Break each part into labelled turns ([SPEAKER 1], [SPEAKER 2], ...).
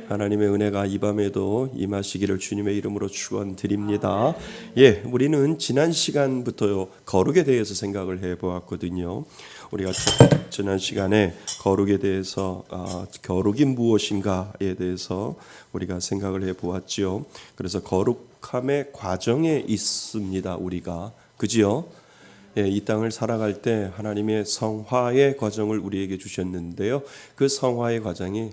[SPEAKER 1] 하나님의 은혜가 이 밤에도 임하시기를 주님의 이름으로 축원드립니다. 우리는 지난 시간부터 거룩에 대해서 생각을 해보았거든요. 우리가 지난 시간에 거룩에 대해서 거룩이 무엇인가에 대해서 우리가 생각을 해보았지요. 그래서 거룩함의 과정에 있습니다. 우리가 그지요? 이 땅을 살아갈 때 하나님의 성화의 과정을 우리에게 주셨는데요. 그 성화의 과정이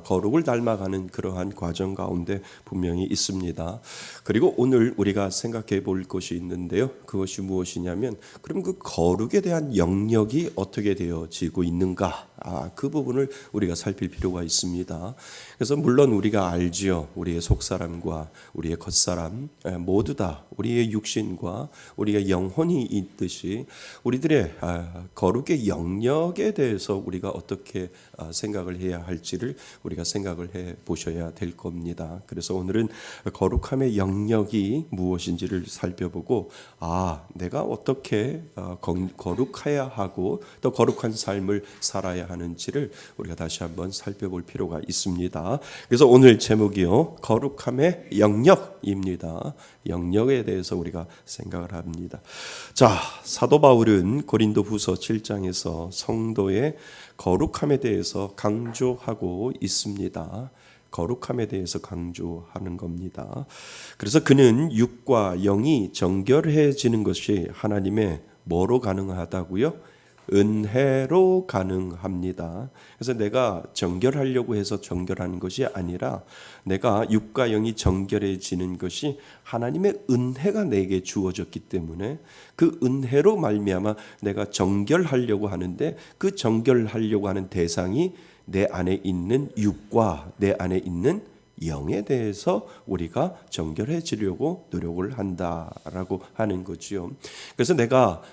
[SPEAKER 1] 거룩을 닮아가는 그러한 과정 가운데 분명히 있습니다. 그리고 오늘 우리가 생각해 볼 것이 있는데요. 그것이 무엇이냐면 그럼 그 거룩에 대한 영역이 어떻게 되어지고 있는가? 그 부분을 우리가 살필 필요가 있습니다. 그래서 물론 우리가 알지요. 우리의 속사람과 우리의 겉사람 모두 다 우리의 육신과 우리의 영혼이 있듯이 우리들의 거룩의 영역에 대해서 우리가 어떻게 생각을 해야 할지를 우리가 생각을 해 보셔야 될 겁니다. 그래서 오늘은 거룩함의 영역이 무엇인지를 살펴보고 내가 어떻게 거룩해야 하고 또 거룩한 삶을 살아야 하는지를 우리가 다시 한번 살펴볼 필요가 있습니다. 그래서 오늘 제목이요, 거룩함의 영역입니다. 영역에 대해서 우리가 생각을 합니다. 자, 사도 바울은 고린도후서 7장에서 성도의 거룩함에 대해서 강조하고 있습니다. 거룩함에 대해서 강조하는 겁니다. 그래서 그는 육과 영이 정결해지는 것이 하나님의 뭐로 가능하다고요? 은혜로 가능합니다. 그래서 내가 정결하려고 해서 정결하는 것이 아니라 내가 육과 영이 정결해지는 것이 하나님의 은혜가 내게 주어졌기 때문에 그 은혜로 말미암아 내가 정결하려고 하는데 그 정결하려고 하는 대상이 내 안에 있는 육과 내 안에 있는 영에 대해서 우리가 정결해지려고 노력을 한다라고 하는 거지요. 그래서 내가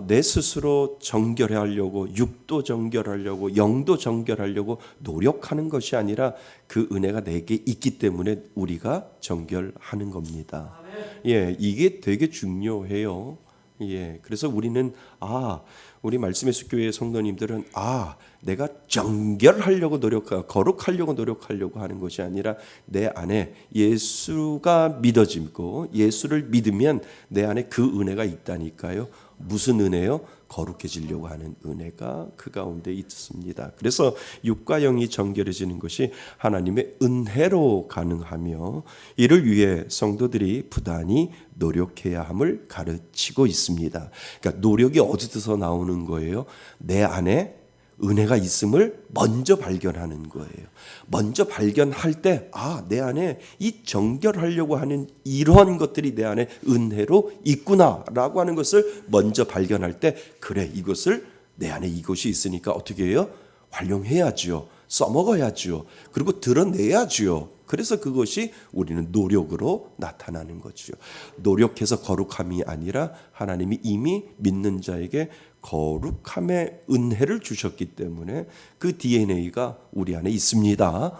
[SPEAKER 1] 내 스스로 정결하려고 육도 정결하려고 영도 정결하려고 노력하는 것이 아니라 그 은혜가 내게 있기 때문에 우리가 정결하는 겁니다. 이게 되게 중요해요. 그래서 우리는 우리 말씀의 숲교회 성도님들은 내가 정결하려고 거룩하려고 노력하려고 하는 것이 아니라 내 안에 예수가 믿어지고 예수를 믿으면 내 안에 그 은혜가 있다니까요. 무슨 은혜요? 거룩해지려고 하는 은혜가 그 가운데 있습니다. 그래서 육과 영이 정결해지는 것이 하나님의 은혜로 가능하며 이를 위해 성도들이 부단히 노력해야 함을 가르치고 있습니다. 그러니까 노력이 어디서 나오는 거예요? 내 안에 은혜가 있음을 먼저 발견하는 거예요. 먼저 발견할 때 내 안에 이 정결하려고 하는 이러한 것들이 내 안에 은혜로 있구나라고 하는 것을 먼저 발견할 때 그래, 이것을 내 안에 이것이 있으니까 어떻게 해요? 활용해야지요. 써먹어야지요. 그리고 드러내야지요. 그래서 그것이 우리는 노력으로 나타나는 거죠. 노력해서 거룩함이 아니라 하나님이 이미 믿는 자에게 거룩함의 은혜를 주셨기 때문에 그 DNA가 우리 안에 있습니다.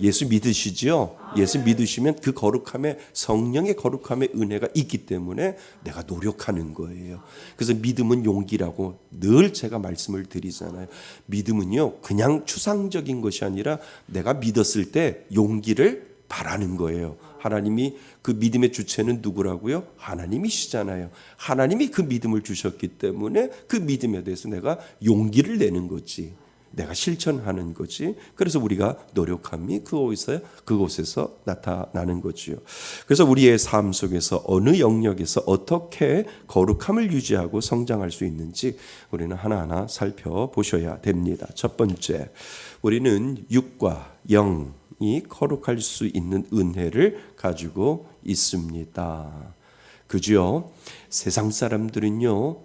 [SPEAKER 1] 예수 믿으시지요? 예수 믿으시면 그 거룩함의 성령의 거룩함의 은혜가 있기 때문에 내가 노력하는 거예요. 그래서 믿음은 용기라고 늘 제가 말씀을 드리잖아요. 믿음은요 그냥 추상적인 것이 아니라 내가 믿었을 때 용기를 바라는 거예요. 하나님이 그 믿음의 주체는 누구라고요? 하나님이시잖아요. 하나님이 그 믿음을 주셨기 때문에 그 믿음에 대해서 내가 용기를 내는 거지. 내가 실천하는 거지. 그래서 우리가 노력함이 그곳에서 나타나는 거지요. 그래서 우리의 삶 속에서 어느 영역에서 어떻게 거룩함을 유지하고 성장할 수 있는지 우리는 하나하나 살펴보셔야 됩니다. 첫 번째, 우리는 육과 영이 거룩할 수 있는 은혜를 가지고 있습니다. 그죠? 세상 사람들은요,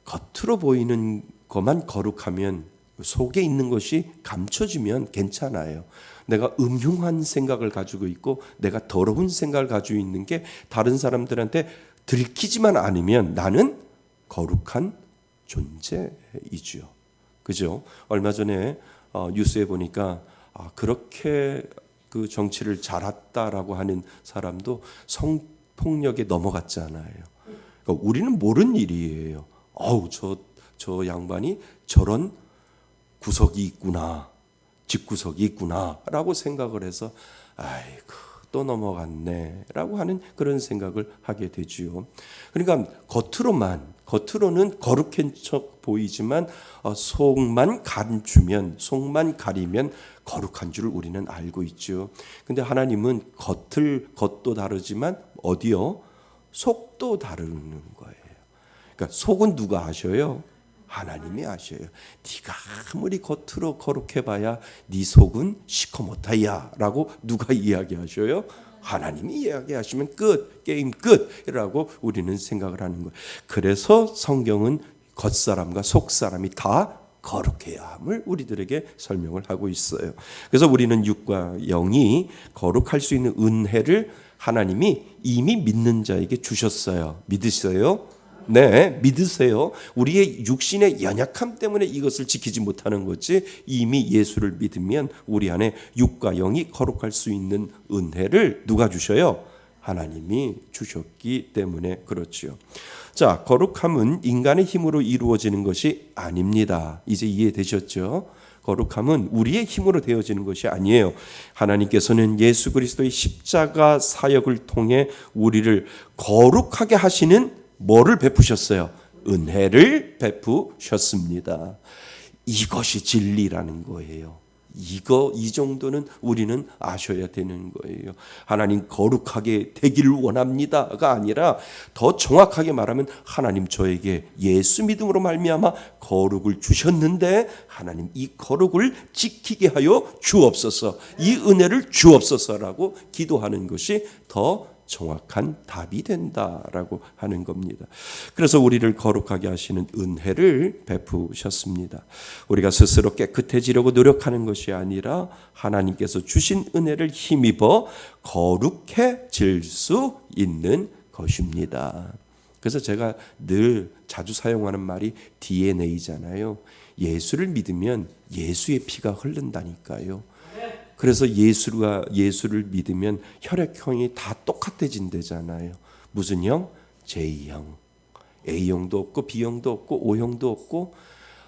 [SPEAKER 1] 겉으로 보이는 것만 거룩하면 속에 있는 것이 감춰지면 괜찮아요. 내가 음흉한 생각을 가지고 있고 내가 더러운 생각을 가지고 있는 게 다른 사람들한테 들키지만 않으면 나는 거룩한 존재이지요. 그죠? 얼마 전에 뉴스에 보니까 그렇게 그 정치를 잘했다라고 하는 사람도 성폭력에 넘어갔잖아요. 그러니까 우리는 모르는 일이에요. 저 양반이 저런 구석이 있구나. 집구석이 있구나라고 생각을 해서 아이고 또 넘어갔네 라고 하는 그런 생각을 하게 되지요. 그러니까 겉으로는 거룩한 척 보이지만 속만 감추면, 속만 가리면 거룩한 줄 우리는 알고 있죠. 근데 하나님은 겉도 다르지만 어디요? 속도 다르는 거예요. 그러니까 속은 누가 아셔요? 하나님이 아셔요. 네가 아무리 겉으로 거룩해봐야 네 속은 시커멓다야 라고 누가 이야기하셔요? 하나님이 이야기하시면 끝, 게임 끝이라고 우리는 생각을 하는 거예요. 그래서 성경은 겉사람과 속사람이 다 거룩해야 함을 우리들에게 설명을 하고 있어요. 그래서 우리는 육과 영이 거룩할 수 있는 은혜를 하나님이 이미 믿는 자에게 주셨어요. 믿으세요? 네, 믿으세요. 우리의 육신의 연약함 때문에 이것을 지키지 못하는 거지 이미 예수를 믿으면 우리 안에 육과 영이 거룩할 수 있는 은혜를 누가 주셔요? 하나님이 주셨기 때문에 그렇지요. 자, 거룩함은 인간의 힘으로 이루어지는 것이 아닙니다. 이제 이해되셨죠? 거룩함은 우리의 힘으로 되어지는 것이 아니에요. 하나님께서는 예수 그리스도의 십자가 사역을 통해 우리를 거룩하게 하시는 뭐를 베푸셨어요? 은혜를 베푸셨습니다. 이것이 진리라는 거예요. 이 정도는 우리는 아셔야 되는 거예요. 하나님 거룩하게 되기를 원합니다가 아니라 더 정확하게 말하면 하나님 저에게 예수 믿음으로 말미암아 거룩을 주셨는데 하나님 이 거룩을 지키게 하여 주옵소서, 이 은혜를 주옵소서라고 기도하는 것이 더 정확한 답이 된다라고 하는 겁니다. 그래서 우리를 거룩하게 하시는 은혜를 베푸셨습니다. 우리가 스스로 깨끗해지려고 노력하는 것이 아니라 하나님께서 주신 은혜를 힘입어 거룩해질 수 있는 것입니다. 그래서 제가 늘 자주 사용하는 말이 DNA잖아요. 예수를 믿으면 예수의 피가 흐른다니까요. 그래서 예수를 믿으면 혈액형이 다 똑같아진대잖아요. 무슨 형? J형. A형도 없고 B형도 없고 O형도 없고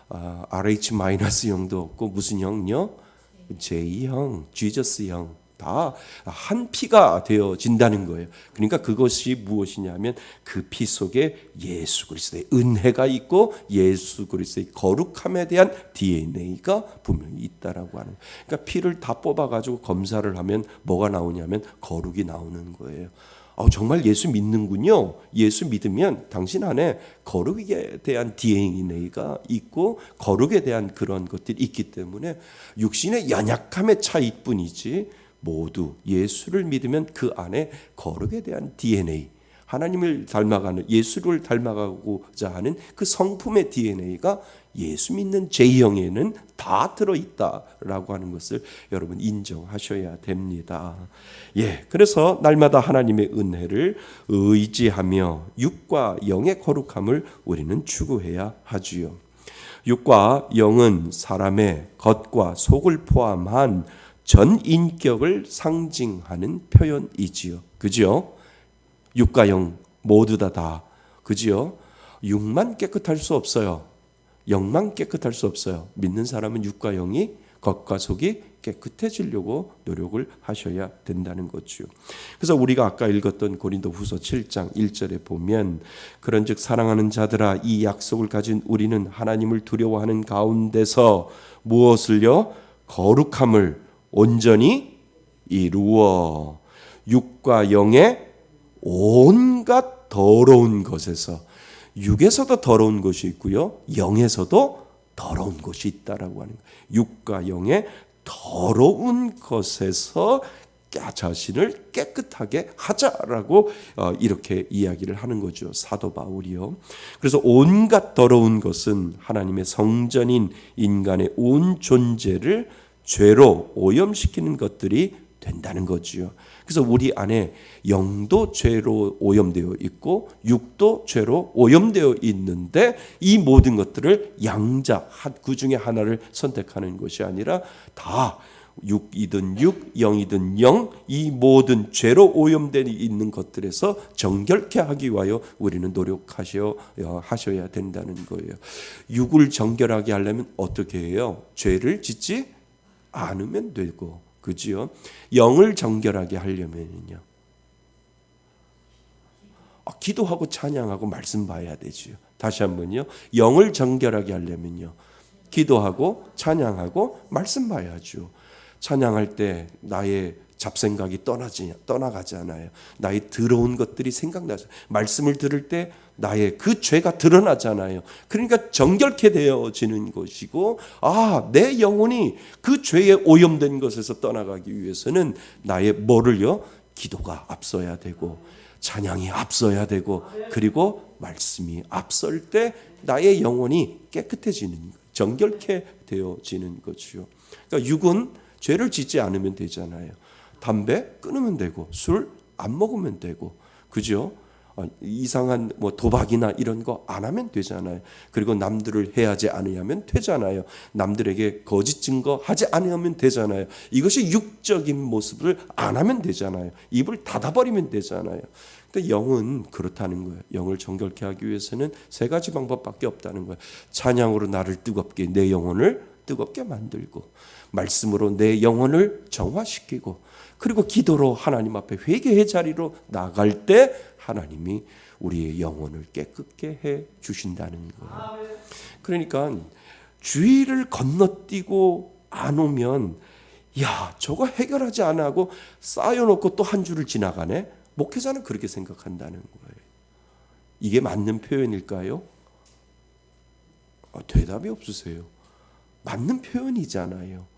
[SPEAKER 1] RH-형도 없고 무슨 형요? J형, 지저스형. 다 한 피가 되어진다는 거예요. 그러니까 그것이 무엇이냐면 그 피 속에 예수 그리스도의 은혜가 있고 예수 그리스도의 거룩함에 대한 DNA가 분명히 있다라고 하는 거예요. 그러니까 피를 다 뽑아가지고 검사를 하면 뭐가 나오냐면 거룩이 나오는 거예요. 정말 예수 믿는군요. 예수 믿으면 당신 안에 거룩에 대한 DNA가 있고 거룩에 대한 그런 것들이 있기 때문에 육신의 연약함의 차이뿐이지 모두 예수를 믿으면 그 안에 거룩에 대한 DNA, 하나님을 닮아가는 예수를 닮아가고자 하는 그 성품의 DNA가 예수 믿는 J형에는 다 들어있다라고 하는 것을 여러분 인정하셔야 됩니다. 그래서 날마다 하나님의 은혜를 의지하며 육과 영의 거룩함을 우리는 추구해야 하지요. 육과 영은 사람의 겉과 속을 포함한 전 인격을 상징하는 표현이지요. 그죠? 육과 영 모두 다 그죠? 육만 깨끗할 수 없어요. 영만 깨끗할 수 없어요. 믿는 사람은 육과 영이 겉과 속이 깨끗해지려고 노력을 하셔야 된다는 거죠. 그래서 우리가 아까 읽었던 고린도후서 7장 1절에 보면 그런즉 사랑하는 자들아 이 약속을 가진 우리는 하나님을 두려워하는 가운데서 무엇을요? 거룩함을 온전히 이루어 육과 영의 온갖 더러운 것에서 육에서도 더러운 것이 있고요. 영에서도 더러운 것이 있다라고 하는 거예요. 육과 영의 더러운 것에서 자신을 깨끗하게 하자라고 이렇게 이야기를 하는 거죠. 사도 바울이요. 그래서 온갖 더러운 것은 하나님의 성전인 인간의 온 존재를 죄로 오염시키는 것들이 된다는 거지요. 그래서 우리 안에 영도 죄로 오염되어 있고 육도 죄로 오염되어 있는데 이 모든 것들을 양자 그 중에 하나를 선택하는 것이 아니라 다 육이든 육, 영이든 영, 이 모든 죄로 오염되어 있는 것들에서 정결케 하기 위하여 우리는 노력하셔야 된다는 거예요. 육을 정결하게 하려면 어떻게 해요? 죄를 짓지 않으면 되고, 그지요? 영을 정결하게 하려면요, 기도하고 찬양하고 말씀 봐야 되지요. 다시 한번요. 영을 정결하게 하려면요, 기도하고 찬양하고 말씀 봐야죠. 찬양할 때 나의 잡생각이 떠나가지 않아요. 나의 더러운 것들이 생각나죠. 말씀을 들을 때 나의 그 죄가 드러나잖아요. 그러니까 정결케 되어지는 것이고, 내 영혼이 그 죄에 오염된 것에서 떠나가기 위해서는 나의 뭐를요? 기도가 앞서야 되고, 찬양이 앞서야 되고, 그리고 말씀이 앞설 때 나의 영혼이 깨끗해지는, 정결케 되어지는 거죠. 그러니까 육은 죄를 짓지 않으면 되잖아요. 담배 끊으면 되고, 술 안 먹으면 되고, 그죠? 이상한 도박이나 이런 거 안 하면 되잖아요. 그리고 남들을 해하지 않으면 되잖아요. 남들에게 거짓 증거하지 않으면 되잖아요. 이것이 육적인 모습을 안 하면 되잖아요. 입을 닫아버리면 되잖아요. 근데 영은 그렇다는 거예요. 영을 정결케 하기 위해서는 세 가지 방법밖에 없다는 거예요. 찬양으로 나를 뜨겁게, 내 영혼을 뜨겁게 만들고, 말씀으로 내 영혼을 정화시키고, 그리고 기도로 하나님 앞에 회개의 자리로 나갈 때 하나님이 우리의 영혼을 깨끗게 해 주신다는 거예요. 그러니까 주의를 건너뛰고 안 오면, 저거 해결하지 안 하고 쌓여놓고 또 한 주를 지나가네. 목회자는 그렇게 생각한다는 거예요. 이게 맞는 표현일까요? 대답이 없으세요. 맞는 표현이잖아요.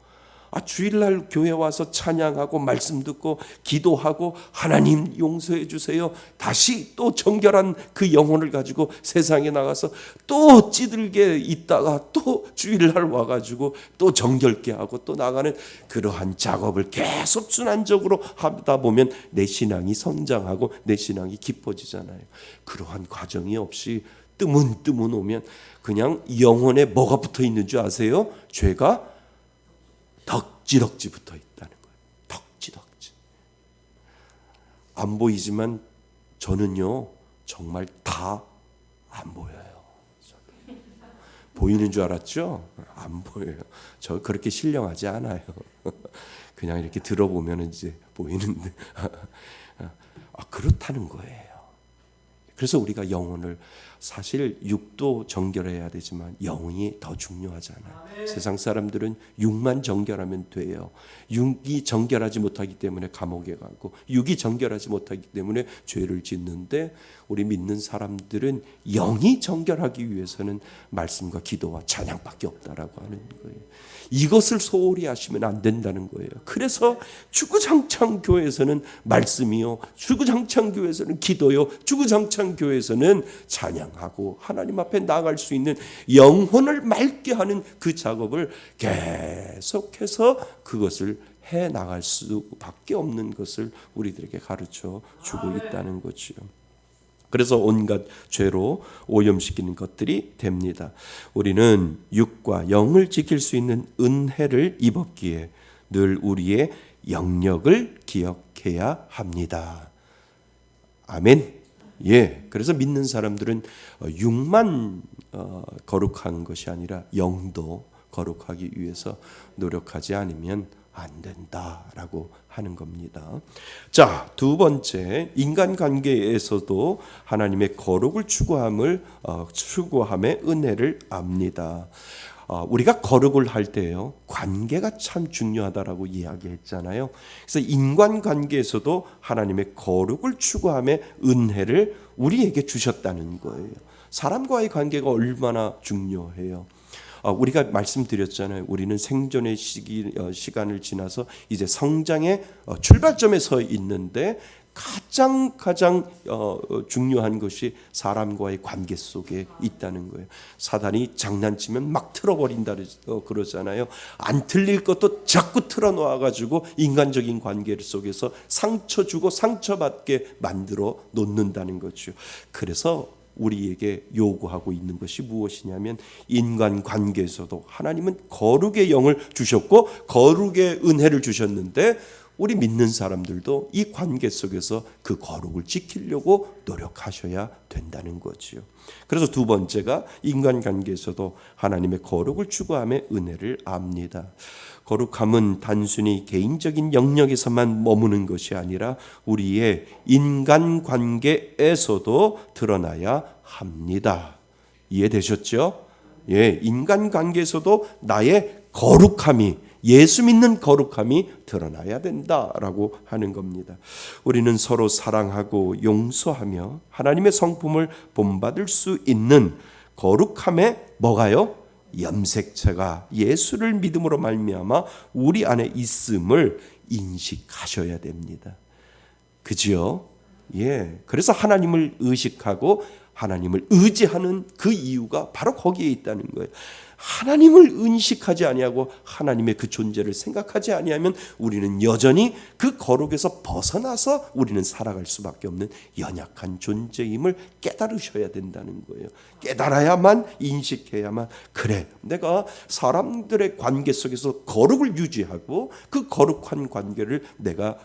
[SPEAKER 1] 주일날 교회 와서 찬양하고 말씀 듣고 기도하고 하나님 용서해 주세요. 다시 또 정결한 그 영혼을 가지고 세상에 나가서 또 찌들게 있다가 또 주일날 와가지고 또 정결케 하고 또 나가는 그러한 작업을 계속 순환적으로 하다 보면 내 신앙이 성장하고 내 신앙이 깊어지잖아요. 그러한 과정이 없이 뜨문뜨문 오면 그냥 영혼에 뭐가 붙어 있는 줄 아세요? 죄가 덕지덕지 붙어 있다는 거예요. 덕지덕지. 안 보이지만 저는요, 정말 다 안 보여요. 보이는 줄 알았죠? 안 보여요. 저 그렇게 신령하지 않아요. 그냥 이렇게 들어보면 이제 보이는데. 그렇다는 거예요. 그래서 우리가 영혼을, 사실 육도 정결해야 되지만 영이 더 중요하잖아요. 세상 사람들은 육만 정결하면 돼요. 육이 정결하지 못하기 때문에 감옥에 가고, 육이 정결하지 못하기 때문에 죄를 짓는데, 우리 믿는 사람들은 영이 정결하기 위해서는 말씀과 기도와 찬양밖에 없다라고 하는 거예요. 이것을 소홀히 하시면 안 된다는 거예요. 그래서 주구장창 교회에서는 말씀이요, 주구장창 교회에서는 기도요, 주구장창 교회에서는 찬양하고 하나님 앞에 나아갈 수 있는 영혼을 맑게 하는 그 작업을 계속해서 그것을 해 나갈 수밖에 없는 것을 우리들에게 가르쳐 주고 있다는 거죠. 그래서 온갖 죄로 오염시키는 것들이 됩니다. 우리는 육과 영을 지킬 수 있는 은혜를 입었기에 늘 우리의 영역을 기억해야 합니다. 아멘. 그래서 믿는 사람들은 육만 거룩한 것이 아니라 영도 거룩하기 위해서 노력하지 않으면 안 된다라고 하는 겁니다. 자, 두 번째, 인간관계에서도 하나님의 거룩을 추구함의 은혜를 압니다. 우리가 거룩을 할 때요, 관계가 참 중요하다라고 이야기했잖아요. 그래서 인간관계에서도 하나님의 거룩을 추구함의 은혜를 우리에게 주셨다는 거예요. 사람과의 관계가 얼마나 중요해요. 우리가 말씀드렸잖아요. 우리는 생존의 시간을 지나서 이제 성장의 출발점에 서 있는데, 가장 중요한 것이 사람과의 관계 속에 있다는 거예요. 사단이 장난치면 막 틀어버린다 그러잖아요. 안 틀릴 것도 자꾸 틀어놓아가지고 인간적인 관계 속에서 상처 주고 상처받게 만들어 놓는다는 거죠. 그래서 우리에게 요구하고 있는 것이 무엇이냐면, 인간관계에서도 하나님은 거룩의 영을 주셨고 거룩의 은혜를 주셨는데, 우리 믿는 사람들도 이 관계 속에서 그 거룩을 지키려고 노력하셔야 된다는 거지요. 그래서 두 번째가 인간관계에서도 하나님의 거룩을 추구함의 은혜를 압니다. 거룩함은 단순히 개인적인 영역에서만 머무는 것이 아니라 우리의 인간관계에서도 드러나야 합니다. 이해되셨죠? 예, 인간관계에서도 나의 거룩함이, 예수 믿는 거룩함이 드러나야 된다라고 하는 겁니다. 우리는 서로 사랑하고 용서하며 하나님의 성품을 본받을 수 있는 거룩함의 뭐가요? 염색체가 예수를 믿음으로 말미암아 우리 안에 있음을 인식하셔야 됩니다. 그지요? 예. 그래서 하나님을 의식하고 하나님을 의지하는 그 이유가 바로 거기에 있다는 거예요. 하나님을 인식하지 아니하고 하나님의 그 존재를 생각하지 아니하면 우리는 여전히 그 거룩에서 벗어나서 우리는 살아갈 수밖에 없는 연약한 존재임을 깨달으셔야 된다는 거예요. 깨달아야만, 인식해야만, 그래, 내가 사람들의 관계 속에서 거룩을 유지하고 그 거룩한 관계를 내가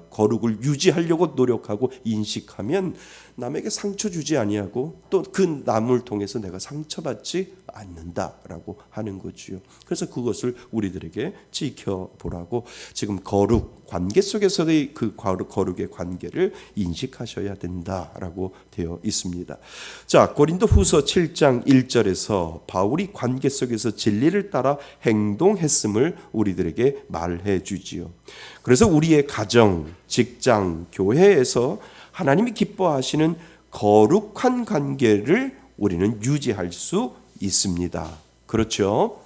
[SPEAKER 1] 거룩을 유지하려고 노력하고 인식하면 남에게 상처 주지 아니하고 또 그 남을 통해서 내가 상처받지 않는다라고 하는 거지요. 그래서 그것을 우리들에게 지켜보라고 지금 거룩 관계 속에서의 그 거룩의 관계를 인식하셔야 된다라고 되어 있습니다. 자, 고린도후서 7장 1절에서 바울이 관계 속에서 진리를 따라 행동했음을 우리들에게 말해 주지요. 그래서 우리의 가정, 직장, 교회에서 하나님이 기뻐하시는 거룩한 관계를 우리는 유지할 수 있습니다. 그렇죠?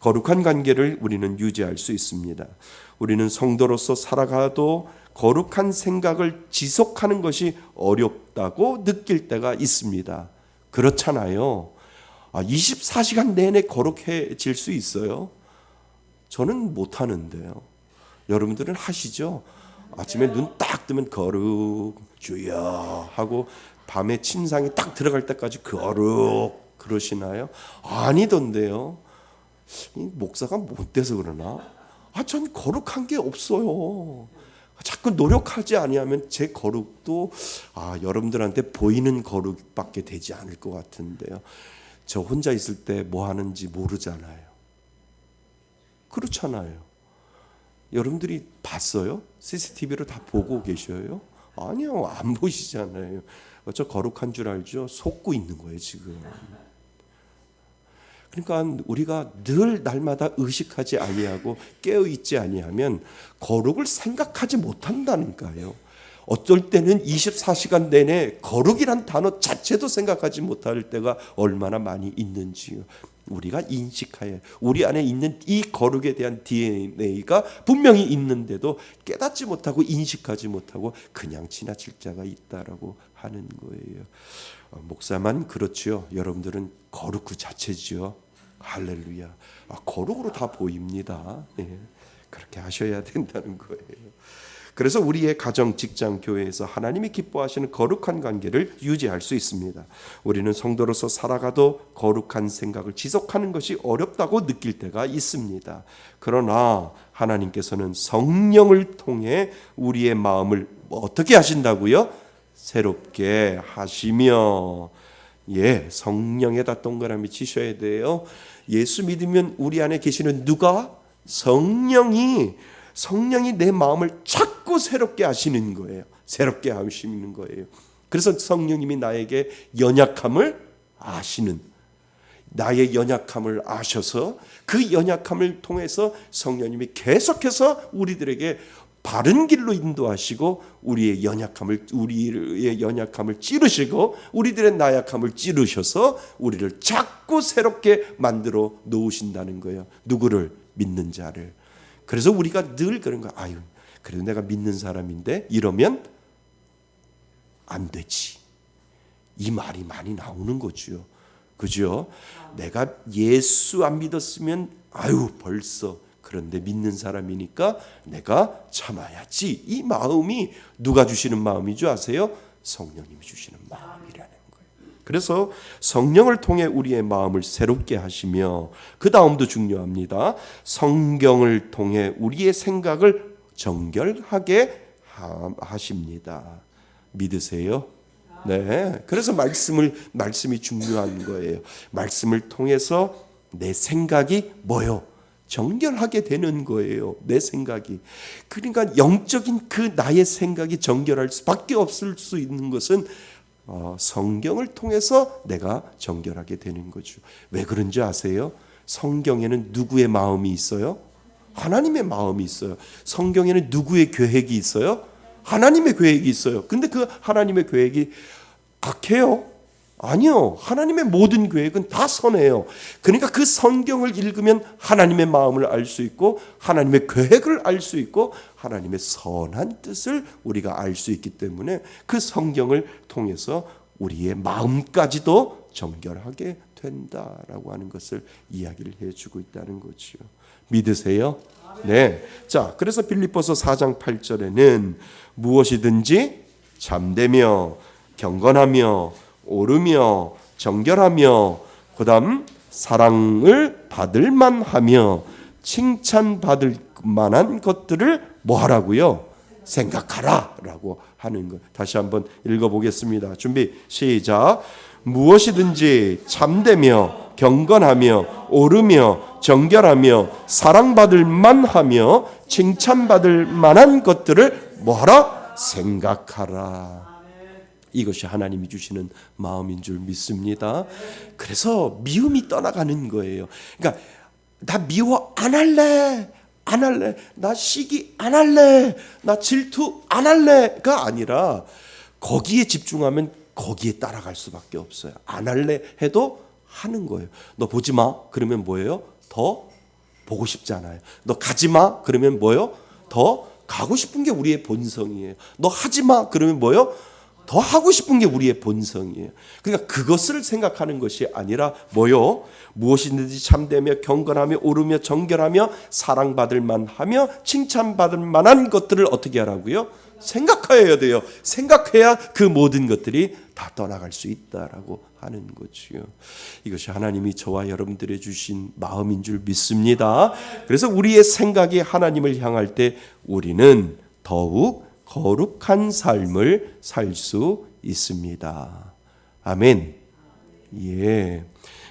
[SPEAKER 1] 거룩한 관계를 우리는 유지할 수 있습니다. 우리는 성도로서 살아가도 거룩한 생각을 지속하는 것이 어렵다고 느낄 때가 있습니다. 그렇잖아요. 24시간 내내 거룩해질 수 있어요? 저는 못하는데요. 여러분들은 하시죠? 아침에 눈 딱 뜨면 거룩 주여 하고 밤에 침상에 딱 들어갈 때까지 거룩 그러시나요? 아니던데요. 이 목사가 못돼서 그러나? 전 거룩한 게 없어요. 자꾸 노력하지 아니하면 제 거룩도 여러분들한테 보이는 거룩밖에 되지 않을 것 같은데요. 저 혼자 있을 때 뭐 하는지 모르잖아요. 그렇잖아요. 여러분들이 봤어요? CCTV로 다 보고 계셔요? 아니요, 안 보시잖아요. 저 거룩한 줄 알죠? 속고 있는 거예요, 지금. 그러니까 우리가 늘 날마다 의식하지 아니하고 깨어있지 아니하면 거룩을 생각하지 못한다니까요. 어쩔 때는 24시간 내내 거룩이란 단어 자체도 생각하지 못할 때가 얼마나 많이 있는지요. 우리가 인식하여 우리 안에 있는 이 거룩에 대한 DNA가 분명히 있는데도 깨닫지 못하고 인식하지 못하고 그냥 지나칠 자가 있다라고 하는 거예요. 목사만 그렇지요. 여러분들은 거룩 그 자체지요. 할렐루야. 거룩으로 다 보입니다. 예, 그렇게 하셔야 된다는 거예요. 그래서 우리의 가정, 직장, 교회에서 하나님이 기뻐하시는 거룩한 관계를 유지할 수 있습니다. 우리는 성도로서 살아가도 거룩한 생각을 지속하는 것이 어렵다고 느낄 때가 있습니다. 그러나 하나님께서는 성령을 통해 우리의 마음을 어떻게 하신다고요? 새롭게 하시며, 성령에다 동그라미 치셔야 돼요. 예수 믿으면 우리 안에 계시는 누가? 성령이 내 마음을 자꾸 새롭게 하시는 거예요. 새롭게 하시는 거예요. 그래서 성령님이 나에게 연약함을 아시는, 나의 연약함을 아셔서 그 연약함을 통해서 성령님이 계속해서 우리들에게 바른 길로 인도하시고 우리의 연약함을 찌르시고 우리들의 나약함을 찌르셔서 우리를 자꾸 새롭게 만들어 놓으신다는 거예요. 누구를? 믿는 자를. 그래서 우리가 늘 그런 거, 그래도 내가 믿는 사람인데 이러면 안 되지. 이 말이 많이 나오는 거죠. 그죠? 내가 예수 안 믿었으면 벌써 그런데 믿는 사람이니까 내가 참아야지. 이 마음이 누가 주시는 마음이죠? 아세요? 성령님이 주시는 마음이라는 거예요. 그래서 성령을 통해 우리의 마음을 새롭게 하시며 그 다음도 중요합니다. 성경을 통해 우리의 생각을 정결하게 하십니다. 믿으세요? 네. 그래서 말씀이 중요한 거예요. 말씀을 통해서 내 생각이 뭐요? 정결하게 되는 거예요. 내 생각이. 그러니까 영적인 그 나의 생각이 정결할 수밖에 없을 수 있는 것은 성경을 통해서 내가 정결하게 되는 거죠. 왜 그런지 아세요? 성경에는 누구의 마음이 있어요? 하나님의 마음이 있어요. 성경에는 누구의 계획이 있어요? 하나님의 계획이 있어요. 근데 그 하나님의 계획이 악해요? 아니요. 하나님의 모든 계획은 다 선해요. 그러니까 그 성경을 읽으면 하나님의 마음을 알 수 있고 하나님의 계획을 알 수 있고 하나님의 선한 뜻을 우리가 알 수 있기 때문에 그 성경을 통해서 우리의 마음까지도 정결하게 된다라고 하는 것을 이야기를 해주고 있다는 거죠. 믿으세요? 네. 자, 그래서 빌립보서 4장 8절에는 무엇이든지 잠되며 경건하며 오르며 정결하며 그다음 사랑을 받을 만하며 칭찬받을 만한 것들을 뭐 하라고요? 생각하라라고 하는 것. 다시 한번 읽어보겠습니다. 준비 시작. 무엇이든지 참되며 경건하며 오르며 정결하며 사랑받을 만하며 칭찬받을 만한 것들을 뭐하라? 생각하라. 이것이 하나님이 주시는 마음인 줄 믿습니다. 그래서 미움이 떠나가는 거예요. 그러니까 나 미워 안 할래. 안 할래. 나 시기 안 할래. 나 질투 안 할래가 아니라 거기에 집중하면 거기에 따라갈 수밖에 없어요. 안 할래 해도 하는 거예요. 너 보지 마. 그러면 뭐예요? 더 보고 싶잖아요. 너 가지 마. 그러면 뭐예요? 더 가고 싶은 게 우리의 본성이에요. 너 하지 마. 그러면 뭐예요? 더 하고 싶은 게 우리의 본성이에요. 그러니까 그것을 생각하는 것이 아니라 뭐요? 무엇이든지 참되며 경건하며 오르며 정결하며 사랑받을 만하며 칭찬받을 만한 것들을 어떻게 하라고요? 생각해야 돼요. 생각해야 그 모든 것들이 다 떠나갈 수 있다라고 하는 거지요. 이것이 하나님이 저와 여러분들의 주신 마음인 줄 믿습니다. 그래서 우리의 생각이 하나님을 향할 때 우리는 더욱 거룩한 삶을 살 수 있습니다. 아멘. 예.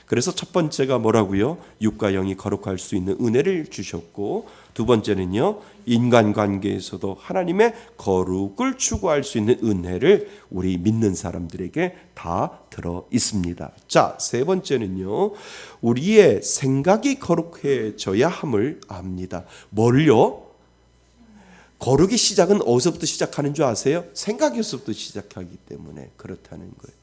[SPEAKER 1] 그래서 첫 번째가 뭐라고요? 육과 영이 거룩할 수 있는 은혜를 주셨고, 두 번째는요, 인간관계에서도 하나님의 거룩을 추구할 수 있는 은혜를 우리 믿는 사람들에게 다 들어 있습니다. 자, 세 번째는요, 우리의 생각이 거룩해져야 함을 압니다. 뭘요? 거룩의 시작은 어디서부터 시작하는 줄 아세요? 생각에서부터 시작하기 때문에 그렇다는 거예요.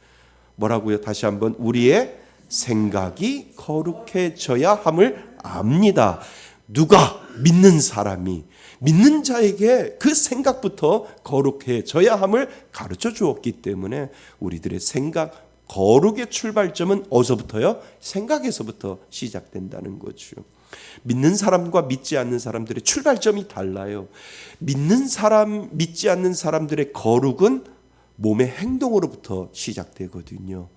[SPEAKER 1] 뭐라고요? 다시 한번 우리의 생각이 거룩해져야 함을 압니다. 누가? 믿는 사람이 믿는 자에게 그 생각부터 거룩해져야 함을 가르쳐 주었기 때문에 우리들의 생각 거룩의 출발점은 어디서부터요? 생각에서부터 시작된다는 거죠. 믿는 사람과 믿지 않는 사람들의 출발점이 달라요. 믿는 사람, 믿지 않는 사람들의 거룩은 몸의 행동으로부터 시작되거든요.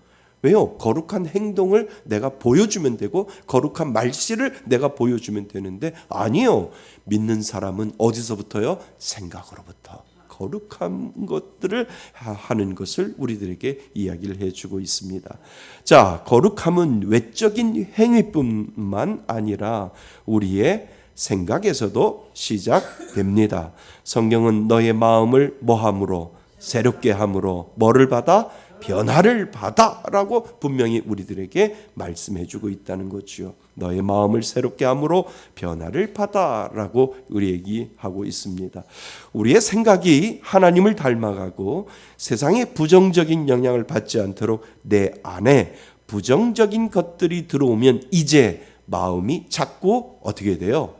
[SPEAKER 1] 왜요? 거룩한 행동을 내가 보여주면 되고 거룩한 말씨를 내가 보여주면 되는데 아니요. 믿는 사람은 어디서부터요? 생각으로부터. 거룩한 것들을 하는 것을 우리들에게 이야기를 해주고 있습니다. 자, 거룩함은 외적인 행위뿐만 아니라 우리의 생각에서도 시작됩니다. 성경은 너의 마음을 뭐함으로? 새롭게 함으로 뭐를 받아? 변화를 받아라고 분명히 우리들에게 말씀해주고 있다는 거죠. 너의 마음을 새롭게 함으로 변화를 받아라고 우리 얘기하고 있습니다. 우리의 생각이 하나님을 닮아가고 세상에 부정적인 영향을 받지 않도록 내 안에 부정적인 것들이 들어오면 이제 마음이 자꾸 어떻게 돼요?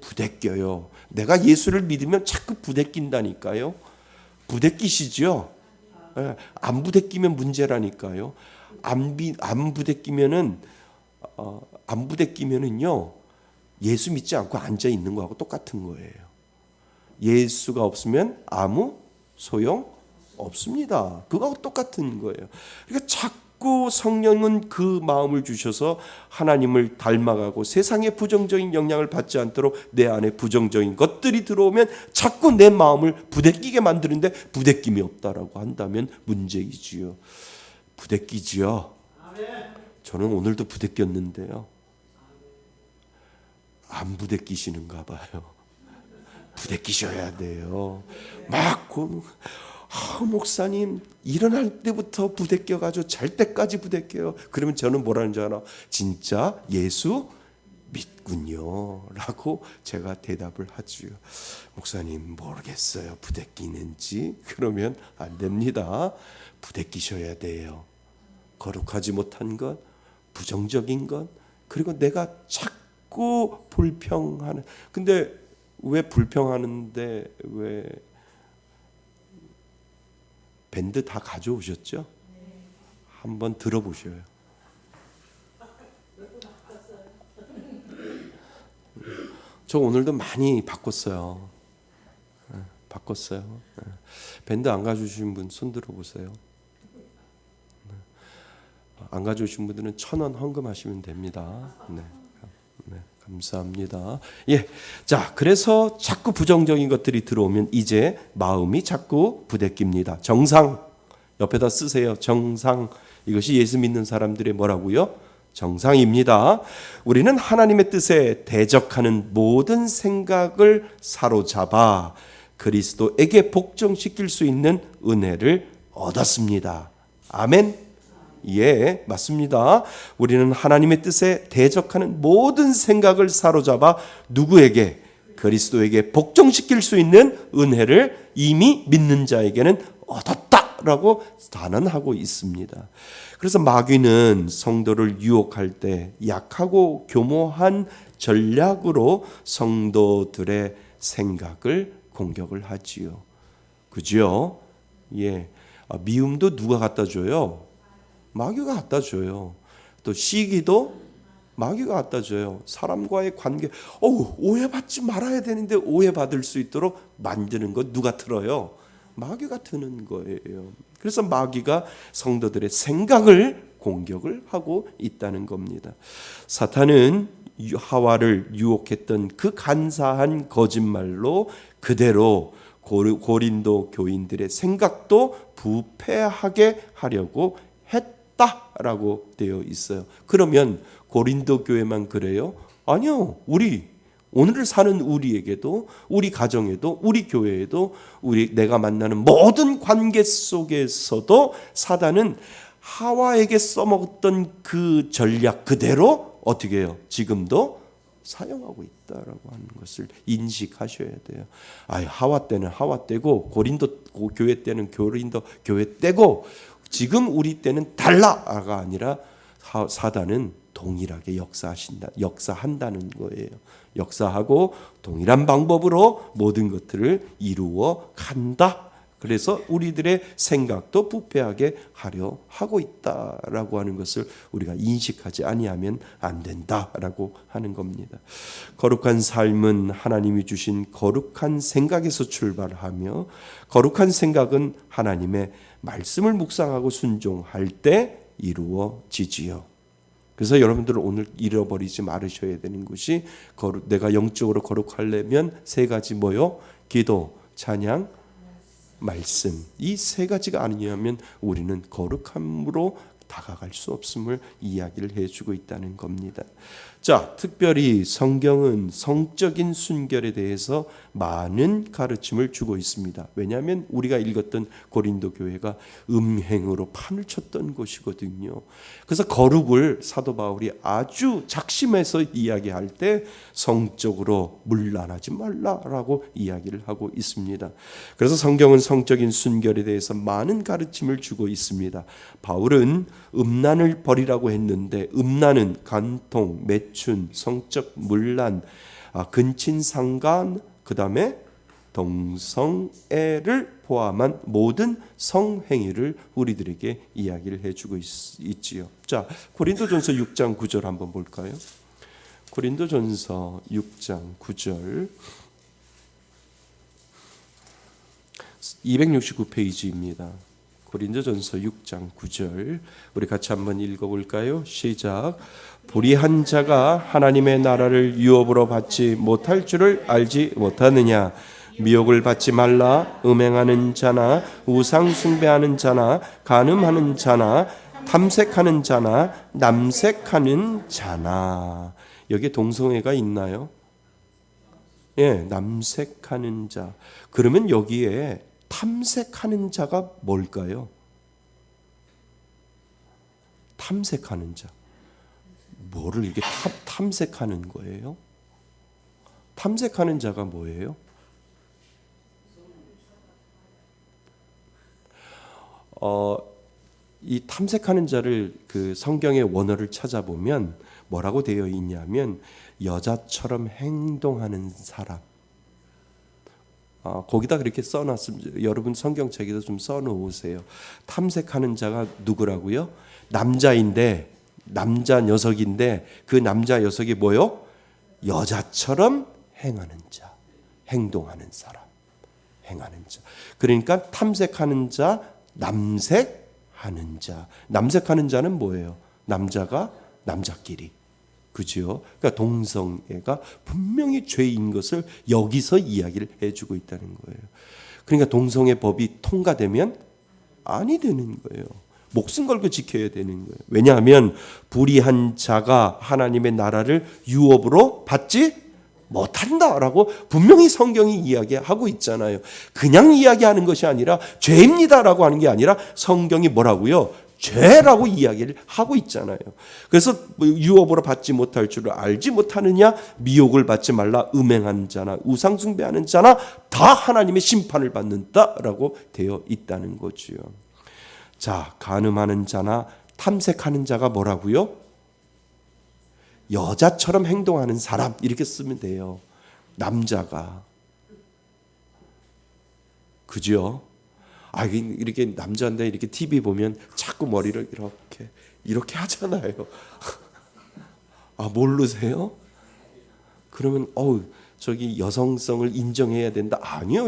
[SPEAKER 1] 부대껴요. 내가 예수를 믿으면 자꾸 부대낀다니까요. 부대끼시죠? 안 부대끼면 문제라니까요. 안 부대끼면은요 예수 믿지 않고 앉아 있는 거하고 똑같은 거예요. 예수가 없으면 아무 소용 없습니다. 그거하고 똑같은 거예요. 그러니까 자꾸 성령은 그 마음을 주셔서 하나님을 닮아가고 세상의 부정적인 영향을 받지 않도록 내 안에 부정적인 것들이 들어오면 자꾸 내 마음을 부대끼게 만드는데 부대낌이 없다라고 한다면 문제이지요. 부대끼지요. 저는 오늘도 부대꼈는데요. 안 부대끼시는가 봐요. 부대끼셔야 돼요. 막 목사님 일어날 때부터 부대껴가지고 잘 때까지 부대껴요. 그러면 저는 뭐라는 줄 알아? 진짜 예수 믿군요 라고 제가 대답을 하죠. 목사님 모르겠어요 부대끼는지. 그러면 안 됩니다. 부대끼셔야 돼요. 거룩하지 못한 것, 부정적인 것, 그리고 내가 자꾸 불평하는. 근데 왜 불평하는데 왜 밴드 다 가져오셨죠? 한번 들어보셔요. 저 오늘도 많이 바꿨어요. 바꿨어요. 밴드 안 가져오신 분 손 들어보세요. 안 가져오신 분들은 1,000원 헌금하시면 됩니다. 네. 감사합니다. 예. 자, 그래서 자꾸 부정적인 것들이 들어오면 이제 마음이 자꾸 부대낍니다. 정상. 옆에다 쓰세요. 정상. 이것이 예수 믿는 사람들의 뭐라고요? 정상입니다. 우리는 하나님의 뜻에 대적하는 모든 생각을 사로잡아 그리스도에게 복종시킬 수 있는 은혜를 얻었습니다. 아멘. 예, 맞습니다. 우리는 하나님의 뜻에 대적하는 모든 생각을 사로잡아 누구에게? 그리스도에게 복종시킬 수 있는 은혜를 이미 믿는 자에게는 얻었다라고 단언하고 있습니다. 그래서 마귀는 성도를 유혹할 때 약하고 교모한 전략으로 성도들의 생각을 공격을 하지요. 그죠? 예. 미움도 누가 갖다 줘요? 마귀가 갖다 줘요. 또 시기도 마귀가 갖다 줘요. 사람과의 관계, 오해받지 말아야 되는데 오해받을 수 있도록 만드는 거 누가 틀어요? 마귀가 트는 거예요. 그래서 마귀가 성도들의 생각을 공격을 하고 있다는 겁니다. 사탄은 하와를 유혹했던 그 간사한 거짓말로 그대로 고린도 교인들의 생각도 부패하게 하려고 했다라고 되어 있어요. 그러면 고린도 교회만 그래요? 아니요. 오늘을 사는 우리에게도, 우리 가정에도, 우리 교회에도, 내가 만나는 모든 관계 속에서도 사단은 하와에게 써먹었던 그 전략 그대로 어떻게 해요? 지금도 사용하고 있다라고 하는 것을 인식하셔야 돼요. 하와 때는 하와 때고 고린도 교회 때는 고린도 교회 때고 지금 우리 때는 달라가 아니라 사단은 동일하게 역사한다는 거예요. 역사하고 동일한 방법으로 모든 것들을 이루어 간다. 그래서 우리들의 생각도 부패하게 하려 하고 있다라고 하는 것을 우리가 인식하지 아니하면 안 된다라고 하는 겁니다. 거룩한 삶은 하나님이 주신 거룩한 생각에서 출발하며 거룩한 생각은 하나님의 말씀을 묵상하고 순종할 때 이루어지지요. 그래서 여러분들은 오늘 잃어버리지 말으셔야 되는 것이 내가 영적으로 거룩하려면 3가지 뭐요? 기도, 찬양, 말씀. 이 3가지가 아니냐면 우리는 거룩함으로 다가갈 수 없음을 이야기를 해주고 있다는 겁니다. 자, 특별히 성경은 성적인 순결에 대해서 많은 가르침을 주고 있습니다. 왜냐하면 우리가 읽었던 고린도 교회가 음행으로 판을 쳤던 곳이거든요. 그래서 거룩을 사도 바울이 아주 작심해서 이야기할 때 성적으로 문란하지 말라라고 이야기를 하고 있습니다. 그래서 성경은 성적인 순결에 대해서 많은 가르침을 주고 있습니다. 바울은 음란을 버리라고 했는데 음란은 간통, 매춘, 성적 문란, 근친상간, 그 다음에 동성애를 포함한 모든 성행위를 우리들에게 이야기를 해주고 있지요. 자, 고린도전서 6장 9절 한번 볼까요? 고린도전서 6장 9절 269페이지입니다. 고린도전서 6장 9절 우리 같이 한번 읽어볼까요? 시작. 불의한 자가 하나님의 나라를 유업으로 받지 못할 줄을 알지 못하느냐. 미혹을 받지 말라. 음행하는 자나 우상 숭배하는 자나 간음하는 자나 탐색하는 자나 남색하는 자나. 여기에 동성애가 있나요? 예, 남색하는 자. 그러면 여기에 탐색하는 자가 뭘까요? 탐색하는 자. 뭐를 이렇게 탐색하는 거예요? 탐색하는 자가 뭐예요? 이 탐색하는 자를 그 성경의 원어를 찾아보면 뭐라고 되어 있냐면 여자처럼 행동하는 사람. 거기다 그렇게 써놨습니다. 여러분 성경책에도 좀 써놓으세요. 탐색하는 자가 누구라고요? 남자인데, 남자 녀석인데 그 남자 녀석이 뭐요? 여자처럼 행하는 자, 행동하는 사람, 행하는 자. 그러니까 탐색하는 자, 남색하는 자. 남색하는 자는 뭐예요? 남자가 남자끼리. 그죠? 그러니까 동성애가 분명히 죄인 것을 여기서 이야기를 해주고 있다는 거예요. 그러니까 동성애 법이 통과되면 아니 되는 거예요. 목숨 걸고 지켜야 되는 거예요. 왜냐하면 불의한 자가 하나님의 나라를 유업으로 받지 못한다라고 분명히 성경이 이야기하고 있잖아요. 그냥 이야기하는 것이 아니라 죄입니다라고 하는 게 아니라 성경이 뭐라고요? 죄라고 이야기를 하고 있잖아요. 그래서 유업으로 받지 못할 줄을 알지 못하느냐? 미혹을 받지 말라. 음행하는 자나 우상 숭배하는 자나 다 하나님의 심판을 받는다라고 되어 있다는 거지요. 자, 간음하는 자나 탐색하는 자가 뭐라고요? 여자처럼 행동하는 사람 이렇게 쓰면 돼요. 남자가. 그죠? 이렇게 남자인데 이렇게 TV 보면 자꾸 머리를 이렇게 하잖아요. 모르세요? 그러면 저기 여성성을 인정해야 된다. 아니요.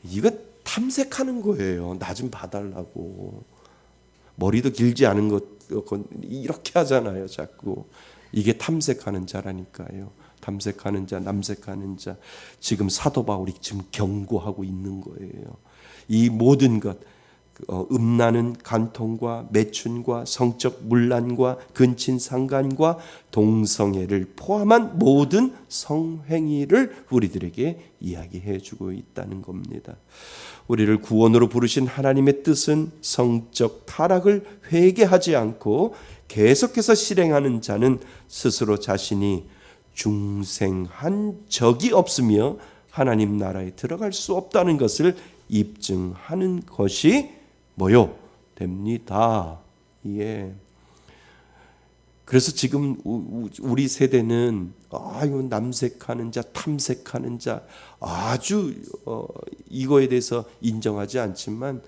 [SPEAKER 1] 이거 탐색하는 거예요. 나 좀 봐달라고. 머리도 길지 않은 것 이렇게 하잖아요. 자꾸. 이게 탐색하는 자라니까요. 탐색하는 자, 남색하는 자. 지금 사도 바울이 지금 경고하고 있는 거예요. 이 모든 것, 음란은 간통과 매춘과 성적 문란과 근친상간과 동성애를 포함한 모든 성행위를 우리들에게 이야기해주고 있다는 겁니다. 우리를 구원으로 부르신 하나님의 뜻은 성적 타락을 회개하지 않고 계속해서 실행하는 자는 스스로 자신이 중생한 적이 없으며 하나님 나라에 들어갈 수 없다는 것을 입증하는 것이 뭐요? 됩니다. 예. 그래서 지금 우리 세대는 이거 남색하는 자, 탐색하는 자 아주 이거에 대해서 인정하지 않지만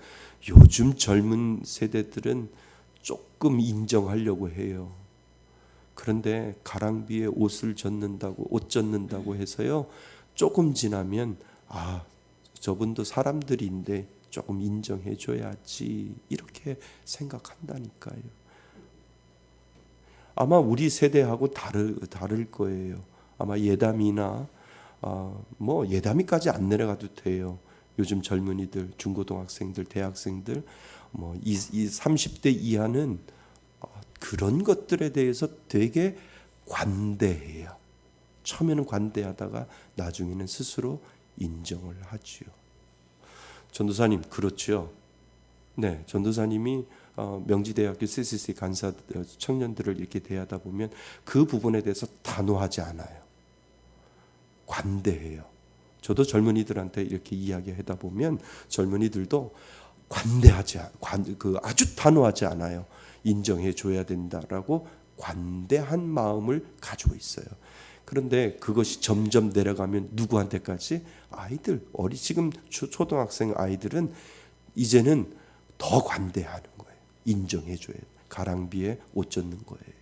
[SPEAKER 1] 요즘 젊은 세대들은 조금 인정하려고 해요. 그런데 가랑비에 옷을 젖는다고 옷 젖는다고 해서요. 조금 지나면 저분도 사람들인데 조금 인정해 줘야지 이렇게 생각한다니까요. 아마 우리 세대하고 다를 거예요. 아마 예담이나 예담이까지 안 내려가도 돼요. 요즘 젊은이들, 중고등학생들, 대학생들 이 30대 이하는 그런 것들에 대해서 되게 관대해요. 처음에는 관대하다가 나중에는 스스로 인정을 하지요. 전도사님 그렇죠. 네, 전도사님이 명지대학교 CCC 간사 청년들을 이렇게 대하다 보면 그 부분에 대해서 단호하지 않아요. 관대해요. 저도 젊은이들한테 이렇게 이야기하다 보면 젊은이들도 아주 단호하지 않아요. 인정해 줘야 된다라고 관대한 마음을 가지고 있어요. 그런데 그것이 점점 내려가면 누구한테까지? 아이들, 지금 초등학생 아이들은 이제는 더 관대하는 거예요. 인정해 줘야 돼요. 가랑비에 옷 젖는 거예요.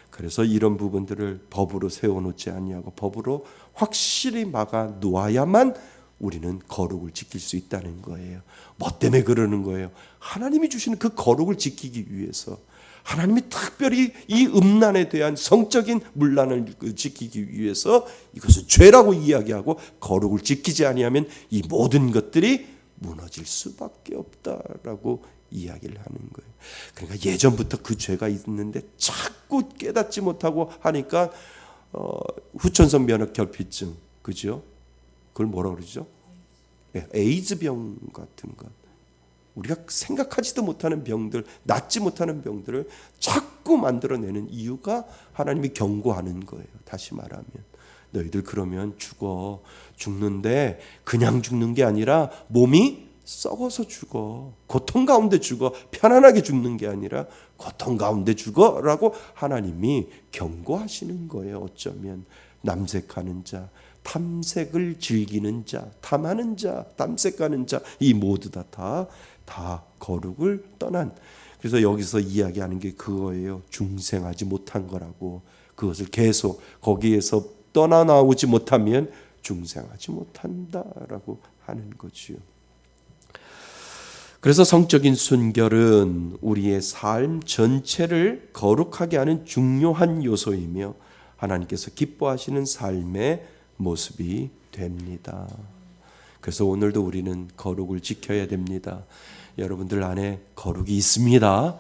[SPEAKER 1] 그래서 이런 부분들을 법으로 세워놓지 아니하고 법으로 확실히 막아 놓아야만 우리는 거룩을 지킬 수 있다는 거예요. 뭐 때문에 그러는 거예요? 하나님이 주시는 그 거룩을 지키기 위해서, 하나님이 특별히 이 음란에 대한 성적인 문란을 지키기 위해서 이것을 죄라고 이야기하고 거룩을 지키지 아니하면 이 모든 것들이 무너질 수밖에 없다라고 이야기를 하는 거예요. 그러니까 예전부터 그 죄가 있는데 자꾸 깨닫지 못하고 하니까 후천성 면역 결핍증, 그죠? 그걸 뭐라 그러죠? 에이즈병 같은 것. 우리가 생각하지도 못하는 병들, 낫지 못하는 병들을 자꾸 만들어내는 이유가 하나님이 경고하는 거예요. 다시 말하면 너희들 그러면 죽어. 죽는데 그냥 죽는 게 아니라 몸이 썩어서 죽어. 고통 가운데 죽어. 편안하게 죽는 게 아니라 고통 가운데 죽어라고 하나님이 경고하시는 거예요. 어쩌면 남색하는 자, 탐색을 즐기는 자, 탐하는 자, 탐색하는 자, 이 모두 다 거룩을 떠난. 그래서 여기서 이야기하는 게 그거예요. 중생하지 못한 거라고. 그것을 계속 거기에서 떠나나오지 못하면 중생하지 못한다라고 하는 거지요. 그래서 성적인 순결은 우리의 삶 전체를 거룩하게 하는 중요한 요소이며 하나님께서 기뻐하시는 삶의 모습이 됩니다. 그래서 오늘도 우리는 거룩을 지켜야 됩니다. 여러분들 안에 거룩이 있습니다.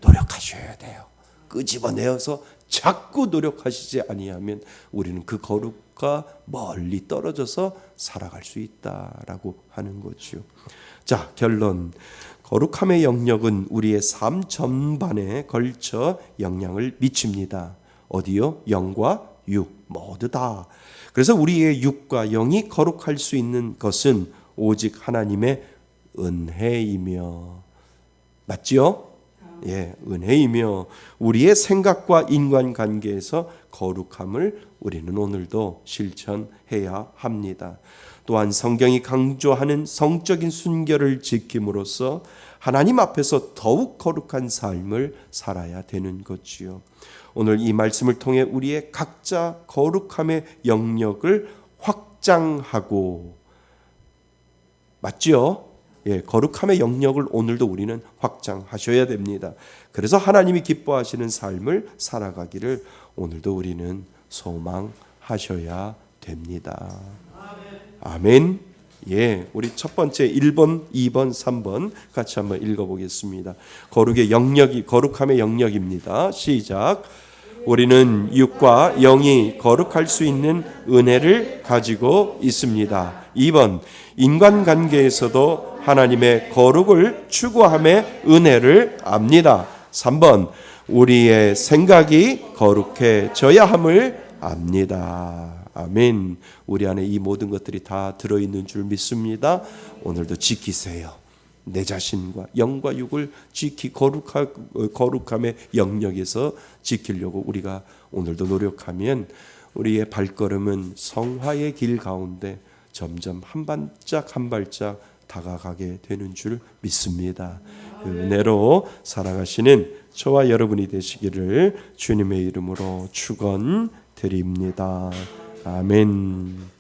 [SPEAKER 1] 노력하셔야 돼요. 끄집어내어서 자꾸 노력하시지 아니하면 우리는 그 거룩과 멀리 떨어져서 살아갈 수 있다라고 하는 거죠. 자, 결론. 거룩함의 영역은 우리의 삶 전반에 걸쳐 영향을 미칩니다. 어디요? 영과 육 모두 다. 그래서 우리의 육과 영이 거룩할 수 있는 것은 오직 하나님의 은혜이며, 맞지요? 예, 은혜이며 우리의 생각과 인간관계에서 거룩함을 우리는 오늘도 실천해야 합니다. 또한 성경이 강조하는 성적인 순결을 지킴으로써 하나님 앞에서 더욱 거룩한 삶을 살아야 되는 것이요. 오늘 이 말씀을 통해 우리의 각자 거룩함의 영역을 확장하고, 맞지요? 예, 거룩함의 영역을 오늘도 우리는 확장하셔야 됩니다. 그래서 하나님이 기뻐하시는 삶을 살아가기를 오늘도 우리는 소망하셔야 됩니다. 아멘. 예, 우리 첫 번째 1번, 2번, 3번 같이 한번 읽어보겠습니다. 거룩의 영역이 거룩함의 영역입니다. 시작. 우리는 육과 영이 거룩할 수 있는 은혜를 가지고 있습니다. 2번, 인간관계에서도 하나님의 거룩을 추구함의 은혜를 압니다. 3번, 우리의 생각이 거룩해져야 함을 압니다. 아멘. 우리 안에 이 모든 것들이 다 들어있는 줄 믿습니다. 오늘도 지키세요. 내 자신과 영과 육을 거룩함의 영역에서 지키려고 우리가 오늘도 노력하면 우리의 발걸음은 성화의 길 가운데 점점 한 발짝 한 발짝 다가가게 되는 줄 믿습니다. 그 은혜로 살아가시는 저와 여러분이 되시기를 주님의 이름으로 축원드립니다. 아멘.